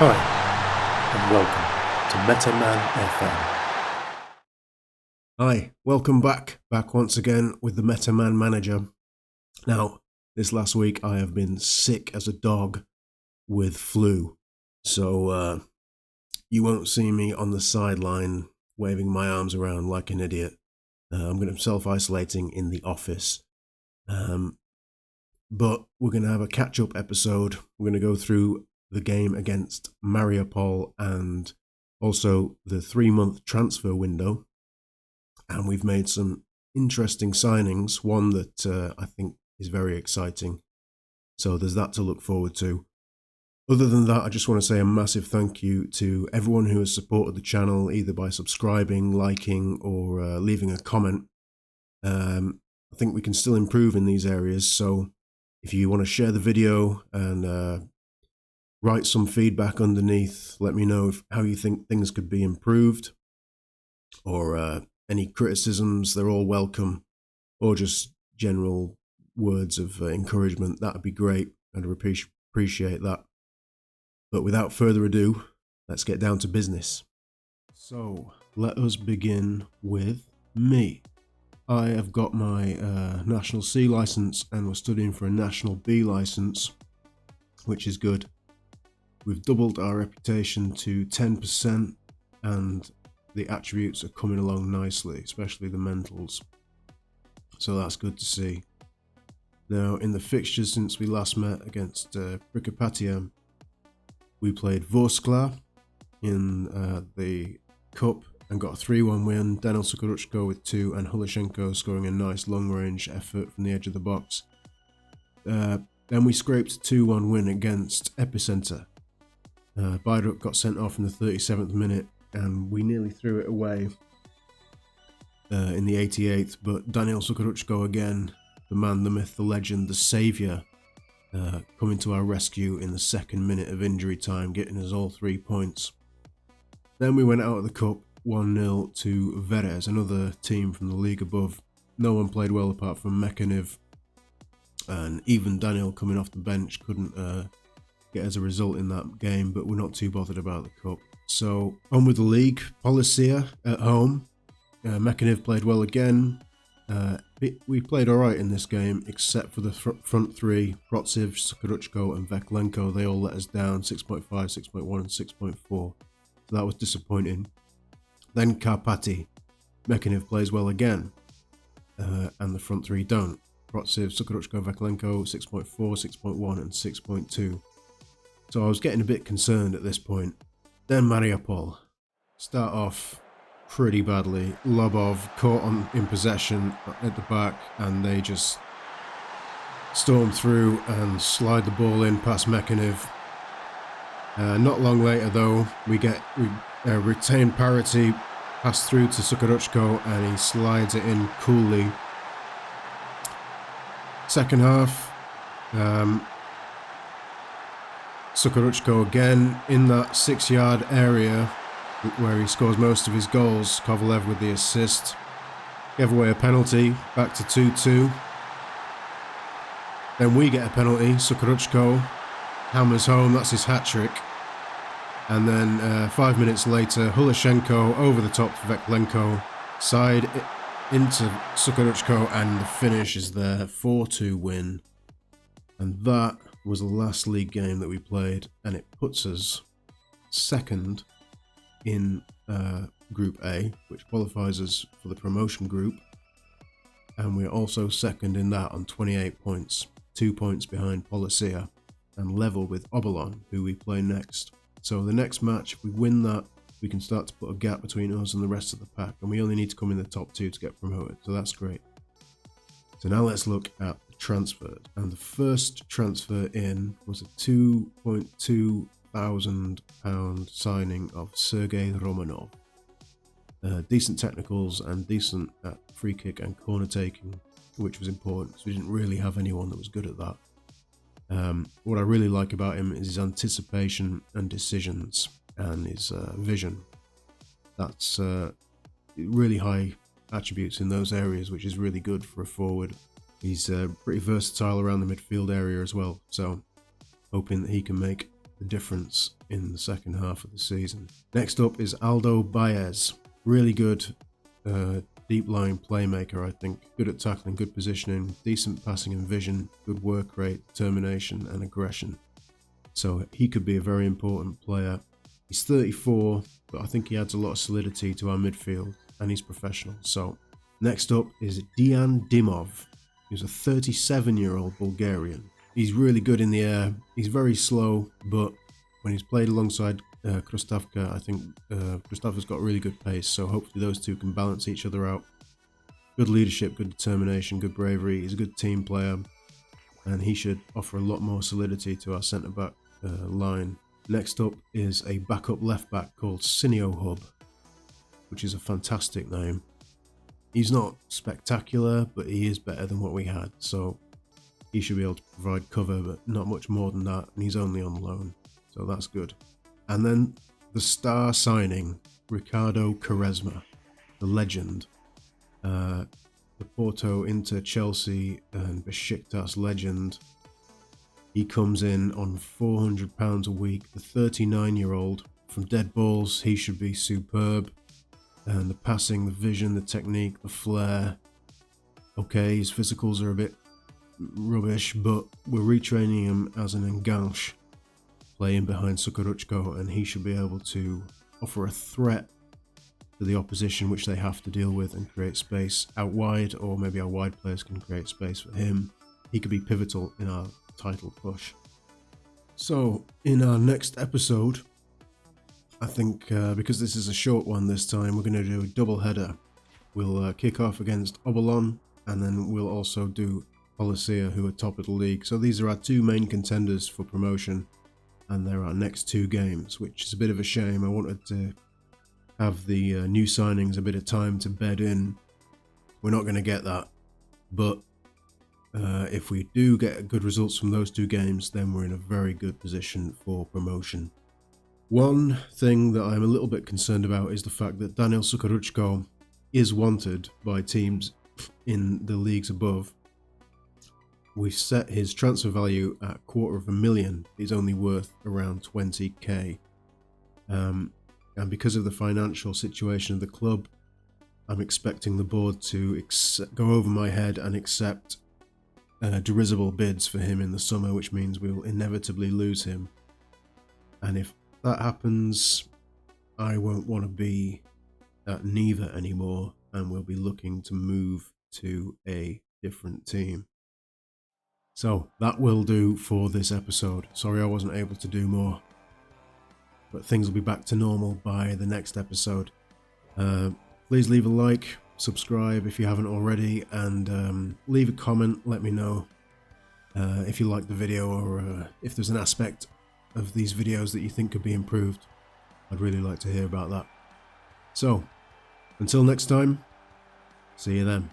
Hi, and welcome to Metaman FM. Hi, welcome back once again with the Metaman Manager. Now, this last week I have been sick as a dog with flu, so you won't see me on the sideline waving my arms around like an idiot. I'm going to be self-isolating in the office, but we're going to have a catch-up episode. We're going to go through the game against Mariupol and also the 3-month transfer window. And we've made some interesting signings, one that I think is very exciting. So there's that to look forward to. Other than that, I just want to say a massive thank you to everyone who has supported the channel, either by subscribing, liking, or leaving a comment. I think we can still improve in these areas. So if you want to share the video and write some feedback underneath, let me know how you think things could be improved, or any criticisms, they're all welcome, or just general words of encouragement. That would be great. I'd appreciate that. But without further ado, let's get down to business. So let us begin with me. I have got my National C license and we're studying for a National B license, which is good. We've doubled our reputation to 10%, and the attributes are coming along nicely, especially the mentals. So that's good to see. Now, in the fixtures since we last met against Prikapatia, we played Vorskla in the cup and got a 3-1 win. Daniel Sukaruchko with 2 and Hulashenko scoring a nice long-range effort from the edge of the box. Then we scraped a 2-1 win against Epicenter. Bayruk got sent off in the 37th minute and we nearly threw it away in the 88th, but Daniel Sukaruchko again, the man, the myth, the legend, the saviour, coming to our rescue in the 2nd minute of injury time, getting us all 3 points. Then we went out of the cup 1-0 to Verez, another team from the league above. No one played well apart from Mekaniv, and even Daniel coming off the bench couldn't get as a result in that game, but we're not too bothered about the cup. So on with the league. Policia at home. Mekaniv played well again. We played alright in this game, except for the front three, Protsiv, Sukaruchko and Veklenko. They all let us down, 6.5, 6.1 and 6.4. So that was disappointing. Then Karpati. Mekaniv plays well again, and the front three don't. Protsiv, Sukaruchko, Veklenko, 6.4, 6.1 and 6.2. So I was getting a bit concerned at this point. Then Mariupol. Start off pretty badly. Lobov caught in possession at the back, and they just storm through and slide the ball in past Mekaniv. Not long later though, we retain parity, pass through to Sukaruchko, and he slides it in coolly. Second half, Sukaruchko again in that 6-yard area where he scores most of his goals. Kovalev with the assist. Gave away a penalty, back to 2-2. Then we get a penalty. Sukaruchko hammers home, that's his hat-trick. And then 5 minutes later, Hulashenko over the top for Veklenko. Side into Sukaruchko, and the finish is there. 4-2 win. And that was the last league game that we played, and it puts us second in Group A, which qualifies us for the promotion group, and we're also second in that on 28 points, 2 points behind Policia, and level with Obolon, who we play next. So the next match, if we win that, we can start to put a gap between us and the rest of the pack, and we only need to come in the top 2 to get promoted, so that's great. So now let's look at the transfers, and the first transfer in was a £2.2 thousand signing of Sergei Romanov. Decent technicals and decent at free kick and corner taking, which was important because we didn't really have anyone that was good at that. What I really like about him is his anticipation and decisions and his vision. That's really high attributes in those areas, which is really good for a forward. He's pretty versatile around the midfield area as well, so hoping that he can make the difference in the second half of the season. Next up is Aldo Baez. Really good deep-lying playmaker, I think. Good at tackling, good positioning, decent passing and vision, good work rate, determination and aggression. So he could be a very important player. He's 34, but I think he adds a lot of solidity to our midfield, and he's professional. So next up is Dejan Dimov. He's a 37-year-old Bulgarian. He's really good in the air. He's very slow, but when he's played alongside Krustevka, I think Krustevka's got really good pace, so hopefully those two can balance each other out. Good leadership, good determination, good bravery. He's a good team player, and he should offer a lot more solidity to our centre-back line. Next up is a backup left-back called Sinio Hub, which is a fantastic name. He's not spectacular, but he is better than what we had, so he should be able to provide cover, but not much more than that, and he's only on loan, so that's good. And then the star signing, Ricardo Quaresma, the legend. The Porto, Inter, Chelsea and Besiktas legend. He comes in on £400 a week. The 39-year-old, from dead balls, he should be superb. And the passing, the vision, the technique, the flair. Okay, his physicals are a bit rubbish, but we're retraining him as an enganche, playing behind Sukaruchko, and he should be able to offer a threat to the opposition, which they have to deal with, and create space out wide, or maybe our wide players can create space for him. He could be pivotal in our title push. So in our next episode, I think because this is a short one this time, we're going to do a double header. We'll kick off against Obolon, and then we'll also do Polisia, who are top of the league. So these are our two main contenders for promotion, and they're our next two games, which is a bit of a shame. I wanted to have the new signings a bit of time to bed in. We're not going to get that, but if we do get good results from those two games, then we're in a very good position for promotion. One thing that I'm a little bit concerned about is the fact that Daniel Sukaruchko is wanted by teams in the leagues above. We've set his transfer value at $250,000. He's only worth around 20k. And because of the financial situation of the club, I'm expecting the board to go over my head and accept derisible bids for him in the summer, which means we'll inevitably lose him. And if that happens, I won't want to be at Nyva anymore, and we'll be looking to move to a different team. So that will do for this episode. Sorry I wasn't able to do more, but things will be back to normal by the next episode. Please leave a like, subscribe if you haven't already, and leave a comment. Let me know if you like the video, or if there's an aspect of these videos that you think could be improved. I'd really like to hear about that. So, until next time, see you then.